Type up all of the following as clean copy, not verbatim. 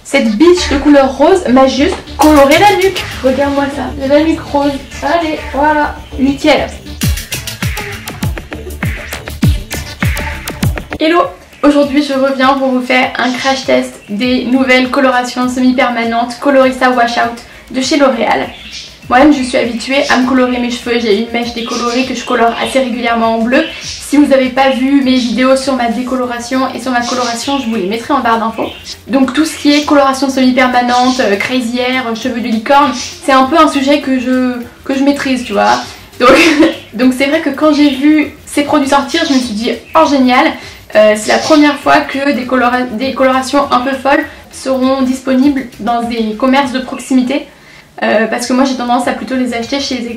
Cette biche de couleur rose m'a juste coloré la nuque. Regarde-moi ça, j'ai la nuque rose. Allez, voilà, nickel. Hello, aujourd'hui je reviens pour vous faire un crash test des nouvelles colorations semi-permanentes Colorista Washout de chez L'Oréal. Moi-même je suis habituée à me colorer mes cheveux, j'ai une mèche décolorée que je colore assez régulièrement en bleu. Si vous n'avez pas vu mes vidéos sur ma décoloration et sur ma coloration, je vous les mettrai en barre d'infos. Donc tout ce qui est coloration semi-permanente, crazy hair, cheveux de licorne, c'est un peu un sujet que je maîtrise, tu vois. Donc c'est vrai que quand j'ai vu ces produits sortir, je me suis dit oh génial, c'est la première fois que des colorations un peu folles seront disponibles dans des commerces de proximité. Parce que moi j'ai tendance à plutôt les acheter chez des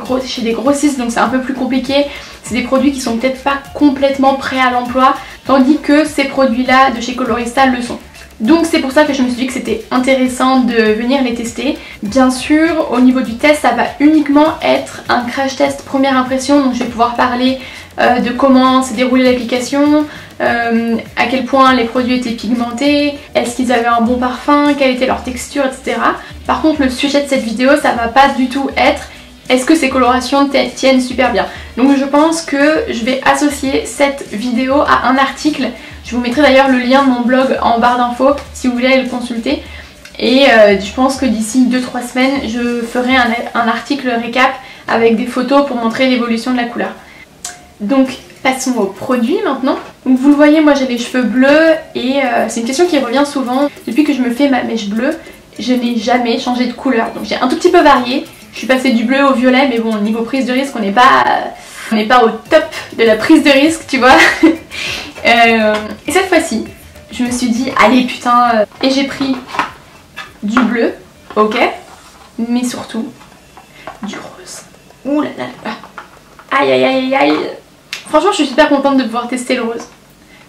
grossistes, donc c'est un peu plus compliqué. C'est des produits qui sont peut-être pas complètement prêts à l'emploi, tandis que ces produits là de chez Colorista le sont. Donc c'est pour ça que je me suis dit que c'était intéressant de venir les tester. Bien sûr au niveau du test ça va uniquement être un crash test première impression, donc je vais pouvoir parler de comment s'est déroulée l'application, à quel point les produits étaient pigmentés, est-ce qu'ils avaient un bon parfum, quelle était leur texture, etc. Par contre le sujet de cette vidéo ça va pas du tout être est-ce que ces colorations tiennent super bien. Donc je pense que je vais associer cette vidéo à un article. Je vous mettrai d'ailleurs le lien de mon blog en barre d'infos si vous voulez aller le consulter. Et je pense que d'ici 2-3 semaines je ferai un article récap avec des photos pour montrer l'évolution de la couleur. Donc passons au produit maintenant. Donc vous le voyez, moi j'ai les cheveux bleus et c'est une question qui revient souvent. Depuis que je me fais ma mèche bleue, je n'ai jamais changé de couleur. Donc j'ai un tout petit peu varié. Je suis passée du bleu au violet, mais bon, niveau prise de risque, on n'est pas au top de la prise de risque, tu vois. Et cette fois-ci, je me suis dit, allez putain, et j'ai pris du bleu, ok, mais surtout du rose. Ouh là là, aïe aïe aïe aïe. Franchement, je suis super contente de pouvoir tester le rose.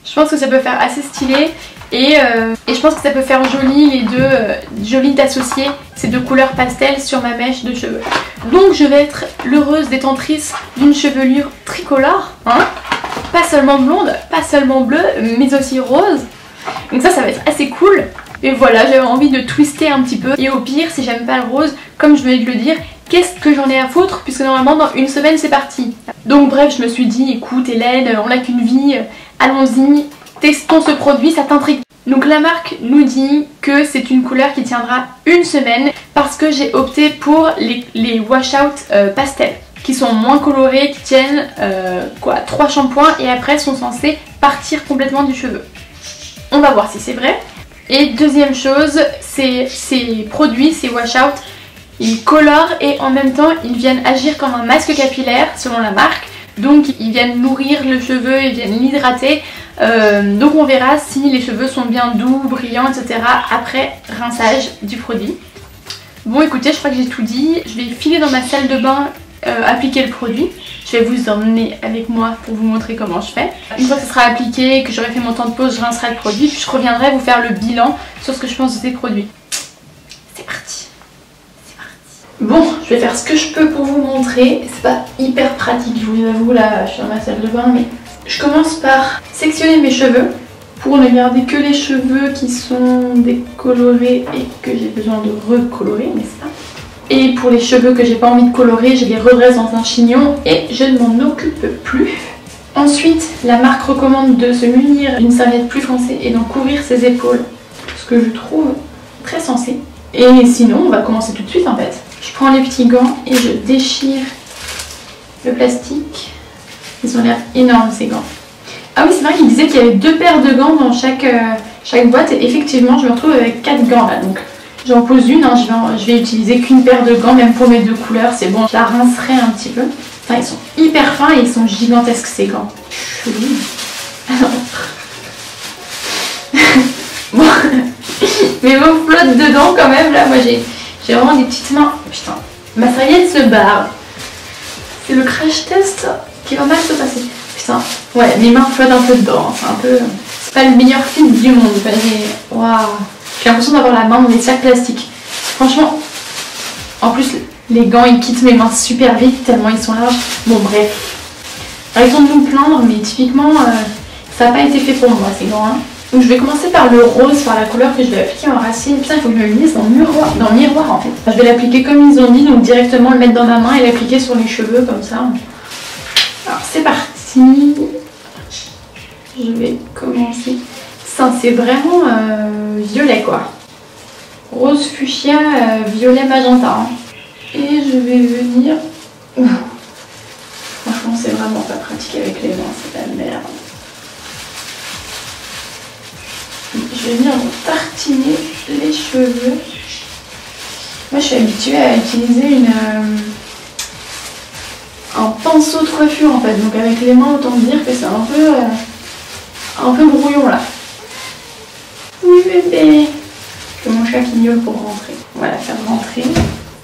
Je pense que ça peut faire assez stylé et je pense que ça peut faire joli joli d'associer ces deux couleurs pastel sur ma mèche de cheveux. Donc je vais être l'heureuse détentrice d'une chevelure tricolore, hein, pas seulement blonde, pas seulement bleue, mais aussi rose. Donc ça va être assez cool. Et voilà, j'avais envie de twister un petit peu. Et au pire, si j'aime pas le rose, comme je venais de le dire, qu'est-ce que j'en ai à foutre puisque normalement dans une semaine c'est parti. Donc bref, je me suis dit, écoute Hélène, on n'a qu'une vie, allons-y, testons ce produit, ça t'intrigue. Donc la marque nous dit que c'est une couleur qui tiendra une semaine parce que j'ai opté pour les washout pastel qui sont moins colorés, qui tiennent 3 shampoings et après sont censés partir complètement du cheveu. On va voir si c'est vrai. Et deuxième chose, ces produits, ces washout, ils colorent et en même temps ils viennent agir comme un masque capillaire selon la marque. Donc ils viennent nourrir le cheveu, ils viennent l'hydrater. Donc on verra si les cheveux sont bien doux, brillants, etc. après rinçage du produit. Bon écoutez, je crois que j'ai tout dit. Je vais filer dans ma salle de bain, appliquer le produit. Je vais vous emmener avec moi pour vous montrer comment je fais. Une fois que ce sera appliqué, que j'aurai fait mon temps de pause, je rincerai le produit. Puis je reviendrai vous faire le bilan sur ce que je pense de ces produits. C'est parti. Bon, je vais faire ce que je peux pour vous montrer. C'est pas hyper pratique, je vous avoue, là je suis dans ma salle de bain, mais je commence par sectionner mes cheveux pour ne garder que les cheveux qui sont décolorés et que j'ai besoin de recolorer, n'est-ce pas? Et pour les cheveux que j'ai pas envie de colorer, je les redresse dans un chignon et je ne m'en occupe plus. Ensuite, la marque recommande de se munir d'une serviette plus foncée et d'en couvrir ses épaules, ce que je trouve très sensé. Et sinon, on va commencer tout de suite en fait. Je prends les petits gants et je déchire le plastique. Ils ont l'air énormes ces gants. Ah oui, c'est vrai qu'il disait qu'il y avait 2 paires de gants dans chaque boîte et effectivement je me retrouve avec 4 gants là. Donc j'en pose une, hein. Je vais utiliser qu'une paire de gants, même pour mes 2 couleurs, c'est bon. Je la rincerai un petit peu. Enfin, ils sont hyper fins et ils sont gigantesques ces gants. Alors... bon, mais vos flotte dedans quand même là, moi j'ai vraiment des petites mains. Putain, ma serviette se barre. C'est le crash test qui va mal se passer. Putain, ouais, mes mains flottent un peu dedans. C'est un peu... C'est pas le meilleur film du monde. Waouh, j'ai l'impression d'avoir la main dans des sacs plastiques. Franchement, en plus les gants ils quittent mes mains super vite tellement ils sont larges. Bon bref. Arrêtons de nous plaindre, mais typiquement ça n'a pas été fait pour moi ces gants. Hein. Donc je vais commencer par le rose, par la couleur que je vais appliquer en racine. Putain, il faut que je me le lise dans le miroir en fait. Je vais l'appliquer comme ils ont dit, donc directement le mettre dans ma main et l'appliquer sur les cheveux comme ça. Alors c'est parti. Je vais commencer. Ça c'est vraiment violet quoi. Rose fuchsia, violet magenta. Hein. Et je vais venir... Ouh. Franchement c'est vraiment pas pratique avec les mains, c'est la merde. Je vais venir tartiner les cheveux. Moi je suis habituée à utiliser un pinceau de coiffure en fait. Donc avec les mains autant dire que c'est un peu brouillon là. Oui bébé. Que mon chat qui miaule pour rentrer. On va la faire rentrer.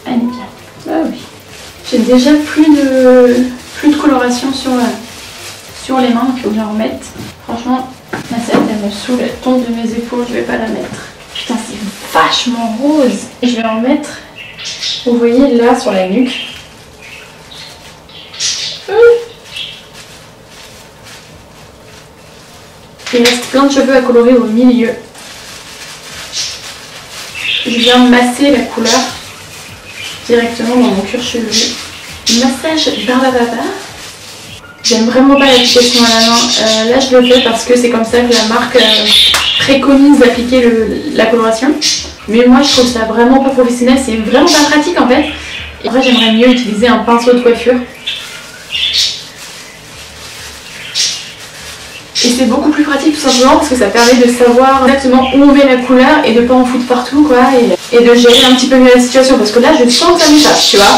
Elle est bien. Ah oui. J'ai déjà plus de coloration sur les mains, donc il faut que j'en remette. Franchement, ma selle elle me saoule, elle tombe de mes épaules, je vais pas la mettre. Putain, c'est vachement rose. Et je vais en mettre, vous voyez là sur la nuque. Il reste plein de cheveux à colorer au milieu. Je viens masser la couleur directement dans mon cuir chevelu. Massage Barbapapa. J'aime vraiment pas l'application à la main. Là je le fais parce que c'est comme ça que la marque préconise d'appliquer la coloration. Mais moi je trouve ça vraiment pas professionnel, c'est vraiment pas pratique en fait. Et après j'aimerais mieux utiliser un pinceau de coiffure. Et c'est beaucoup plus pratique tout simplement parce que ça permet de savoir exactement où on met la couleur et de pas en foutre partout quoi. Et de gérer un petit peu mieux la situation parce que là je sens que ça m'échappe, tu vois.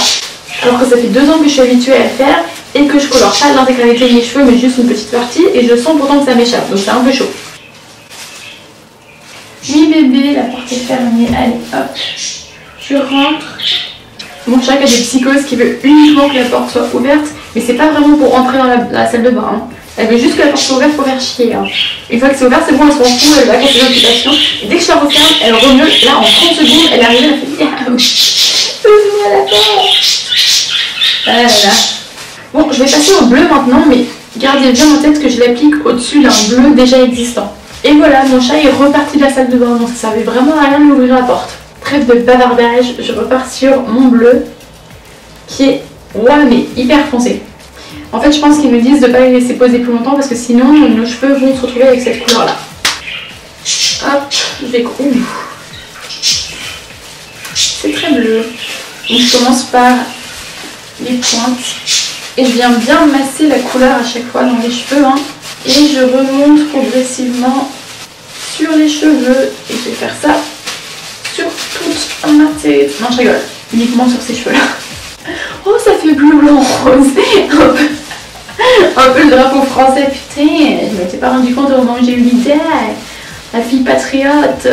Alors que ça fait 2 ans que je suis habituée à le faire et que je colore pas l'intégralité de mes cheveux mais juste une petite partie et je sens pourtant que ça m'échappe donc c'est un peu chaud. Oui bébé, la porte est fermée, allez hop, je rentre. Mon chat a des psychoses qui veut uniquement que la porte soit ouverte mais c'est pas vraiment pour rentrer dans la salle de bain. Hein. Elle veut juste que la porte soit ouverte pour faire chier. Hein. Une fois que c'est ouvert, c'est bon, elle s'en fout, elle va continuer l'occupation. Et dès que je la referme, elle remeule. Là, en 30 secondes, elle arrive, elle fait ouvre-moi la porte. Ah là là. Bon, je vais passer au bleu maintenant, mais gardez bien en tête que je l'applique au-dessus d'un bleu déjà existant. Et voilà, mon chat est reparti de la salle de bain, donc ça servait vraiment à rien de lui ouvrir la porte. Trêve de bavardage, je repars sur mon bleu qui est, ouais, mais hyper foncé. En fait, je pense qu'ils me disent de ne pas les laisser poser plus longtemps parce que sinon nos cheveux vont se retrouver avec cette couleur là. Hop, je vais... C'est très bleu. Donc je commence par les pointes et je viens bien masser la couleur à chaque fois dans les cheveux. Hein. Et je remonte progressivement sur les cheveux et je vais faire ça sur toute ma tête. Non, je rigole, uniquement sur ces cheveux là. Oh, ça fait bleu, blanc, rose. Un peu le drapeau français, putain, je m'étais pas rendu compte au moment où j'ai eu l'idée. La fille patriote.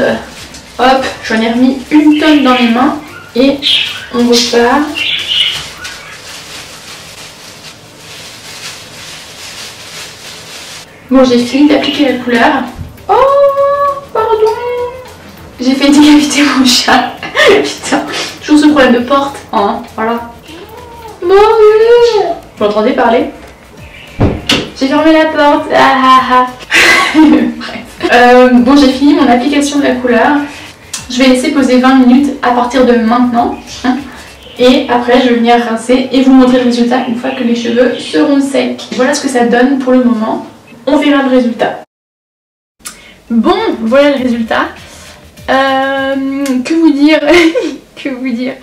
Hop, j'en ai remis une tonne dans les mains et on repart. Bon, j'ai fini d'appliquer la couleur. Oh, pardon. J'ai fait décapiter mon chat. Putain, toujours ce problème de porte. Hein, voilà. Mon Dieu. Vous m'entendez parler? J'ai fermé la porte. Ah ah ah. Bref. Bon, j'ai fini mon application de la couleur. Je vais laisser poser 20 minutes à partir de maintenant. Et après, je vais venir rincer et vous montrer le résultat une fois que les cheveux seront secs. Voilà ce que ça donne pour le moment. On verra le résultat. Bon, voilà le résultat. Que vous dire? Que vous dire?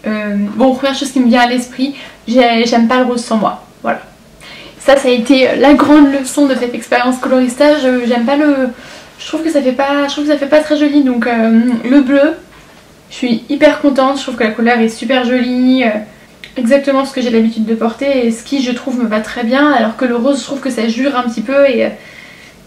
Bon, première chose qui me vient à l'esprit, j'aime pas le rose sans moi. Voilà. Ça a été la grande leçon de cette expérience colorista. J'aime pas le... Je trouve que ça fait pas très joli. Donc le bleu, je suis hyper contente. Je trouve que la couleur est super jolie. Exactement ce que j'ai l'habitude de porter. Et ce qui, je trouve, me va très bien. Alors que le rose, je trouve que ça jure un petit peu. Et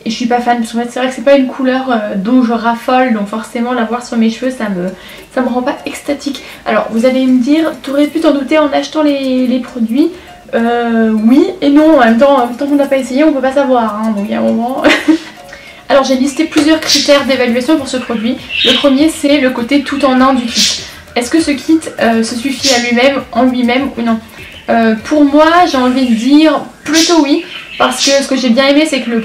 je suis pas fan. Parce qu'en fait, c'est vrai que c'est pas une couleur dont je raffole. Donc forcément, la voir sur mes cheveux, ça me rend pas extatique. Alors, vous allez me dire, t'aurais pu t'en douter en achetant les produits. Oui et non, en même temps, tant qu'on n'a pas essayé, on peut pas savoir, hein, donc il y a un moment... Alors j'ai listé plusieurs critères d'évaluation pour ce produit. Le premier, c'est le côté tout en un du kit. Est-ce que ce kit se suffit à lui-même, en lui-même ou non? Pour moi, j'ai envie de dire plutôt oui, parce que ce que j'ai bien aimé c'est que le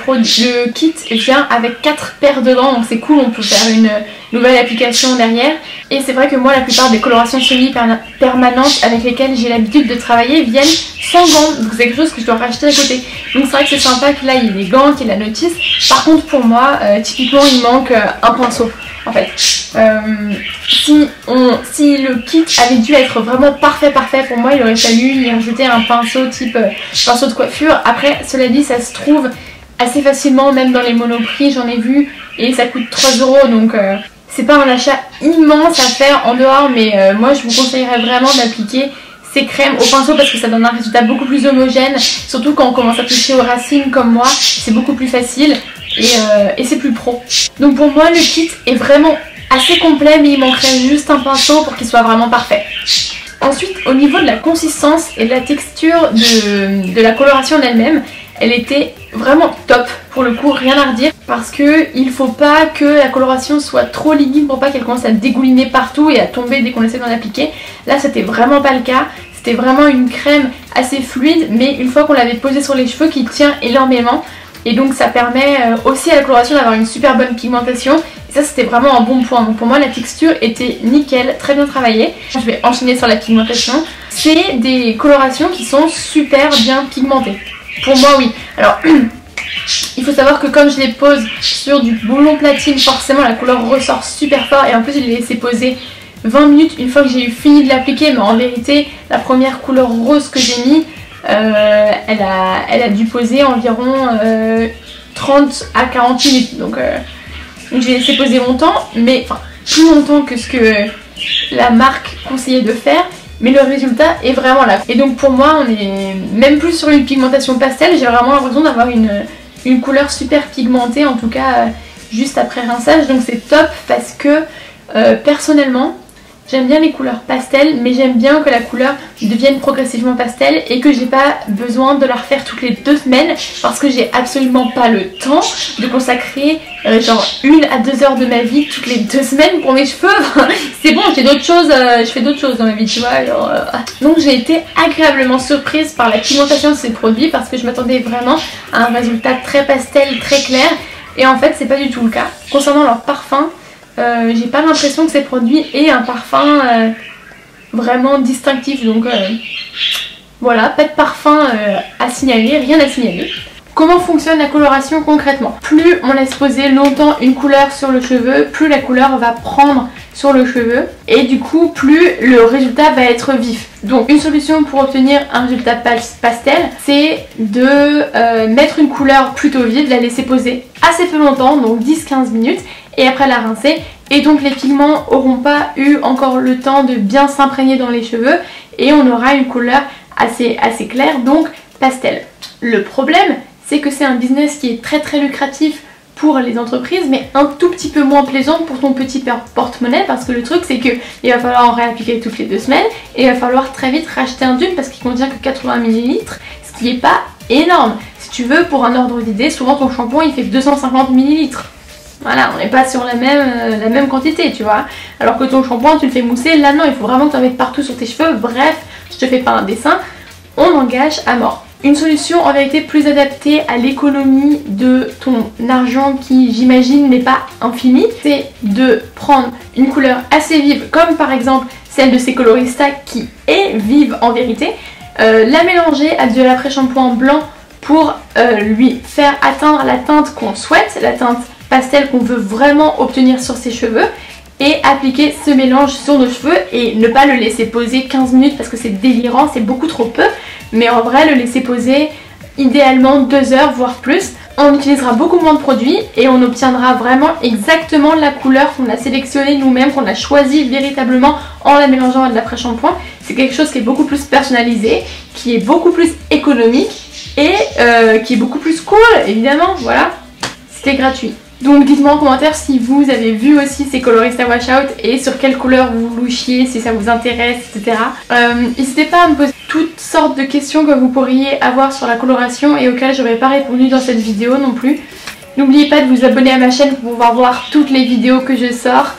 kit vient avec 4 paires de gants, donc c'est cool, on peut faire une nouvelle application derrière. Et c'est vrai que moi la plupart des colorations semi-permanentes avec lesquelles j'ai l'habitude de travailler viennent sans gants, donc c'est quelque chose que je dois racheter à côté. Donc c'est vrai que c'est sympa que là il y ait les gants, qu'il y ait la notice. Par contre pour moi, typiquement il manque un pinceau en fait. Si le kit avait dû être vraiment parfait pour moi, il aurait fallu y rajouter un pinceau type pinceau de coiffure. Après cela dit ça se trouve assez facilement même dans les monoprix, j'en ai vu, et ça coûte 3 € donc c'est pas un achat immense à faire en dehors, mais moi je vous conseillerais vraiment d'appliquer ces crèmes au pinceau parce que ça donne un résultat beaucoup plus homogène, surtout quand on commence à toucher aux racines comme moi, c'est beaucoup plus facile et c'est plus pro. Donc pour moi le kit est vraiment assez complet, mais il manquerait juste un pinceau pour qu'il soit vraiment parfait. Ensuite au niveau de la consistance et de la texture de la coloration en elle-même, elle était vraiment top, pour le coup rien à redire, parce que il faut pas que la coloration soit trop liquide pour pas qu'elle commence à dégouliner partout et à tomber dès qu'on essaie d'en appliquer. Là c'était vraiment pas le cas, c'était vraiment une crème assez fluide, mais une fois qu'on l'avait posée sur les cheveux qui tient énormément, et donc ça permet aussi à la coloration d'avoir une super bonne pigmentation, et ça c'était vraiment un bon point. Donc pour moi la texture était nickel, très bien travaillée. Je vais enchaîner sur la pigmentation. C'est des colorations qui sont super bien pigmentées. Pour moi oui. Alors il faut savoir que comme je les pose sur du boulon platine, forcément la couleur ressort super fort, et en plus je l'ai laissé poser 20 minutes une fois que j'ai eu fini de l'appliquer, mais en vérité la première couleur rose que j'ai mis elle a dû poser environ 30 à 40 minutes, donc j'ai laissé poser longtemps, mais enfin plus longtemps que ce que la marque conseillait de faire. Mais le résultat est vraiment là. Et donc pour moi on est même plus sur une pigmentation pastel, j'ai vraiment l'impression d'avoir une couleur super pigmentée, en tout cas juste après rinçage. Donc c'est top parce que personnellement j'aime bien les couleurs pastel, mais j'aime bien que la couleur devienne progressivement pastel et que j'ai pas besoin de la refaire toutes les 2 semaines, parce que j'ai absolument pas le temps de consacrer genre 1 à 2 heures de ma vie toutes les 2 semaines pour mes cheveux. C'est bon, j'ai d'autres choses, je fais d'autres choses dans ma vie, tu vois. Alors, donc j'ai été agréablement surprise par la pigmentation de ces produits, parce que je m'attendais vraiment à un résultat très pastel, très clair, et en fait c'est pas du tout le cas. Concernant leur parfum, j'ai pas l'impression que ces produits aient un parfum vraiment distinctif, donc voilà, pas de parfum à signaler, rien à signaler. Comment fonctionne la coloration concrètement? Plus on laisse poser longtemps une couleur sur le cheveu, plus la couleur va prendre sur le cheveu, et du coup plus le résultat va être vif. Donc une solution pour obtenir un résultat pastel, c'est de mettre une couleur plutôt vive, la laisser poser assez peu longtemps, donc 10-15 minutes, et après la rincer, et donc les pigments n'auront pas eu encore le temps de bien s'imprégner dans les cheveux, et on aura une couleur assez claire, donc pastel. Le problème, c'est que c'est un business qui est très lucratif pour les entreprises, mais un tout petit peu moins plaisant pour ton petit porte-monnaie, parce que le truc c'est que il va falloir en réappliquer toutes les 2 semaines, et il va falloir très vite racheter un d'une, parce qu'il contient que 80 ml, ce qui est pas énorme. Si tu veux, pour un ordre d'idée, souvent ton shampoing il fait 250 ml. Voilà, on n'est pas sur la même quantité, tu vois. Alors que ton shampoing, tu le fais mousser. Là, non, il faut vraiment que tu en mettes partout sur tes cheveux. Bref, je te fais pas un dessin. On engage à mort. Une solution en vérité plus adaptée à l'économie de ton argent qui, j'imagine, n'est pas infini, c'est de prendre une couleur assez vive, comme par exemple celle de ces Colorista qui est vive en vérité, la mélanger à de l'après-shampoing blanc pour lui faire atteindre la teinte qu'on souhaite, la teinte pastel qu'on veut vraiment obtenir sur ses cheveux, et appliquer ce mélange sur nos cheveux et ne pas le laisser poser 15 minutes parce que c'est délirant, c'est beaucoup trop peu, mais en vrai le laisser poser idéalement 2 heures voire plus. On utilisera beaucoup moins de produits et on obtiendra vraiment exactement la couleur qu'on a sélectionnée nous-mêmes, qu'on a choisie véritablement en la mélangeant à de l'après-shampoing. C'est quelque chose qui est beaucoup plus personnalisé, qui est beaucoup plus économique et qui est beaucoup plus cool évidemment, voilà, c'était gratuit. Donc dites-moi en commentaire si vous avez vu aussi ces Colorista Washout et sur quelle couleur vous louchiez, si ça vous intéresse, etc. N'hésitez pas à me poser toutes sortes de questions que vous pourriez avoir sur la coloration et auxquelles je n'aurais pas répondu dans cette vidéo non plus. N'oubliez pas de vous abonner à ma chaîne pour pouvoir voir toutes les vidéos que je sors.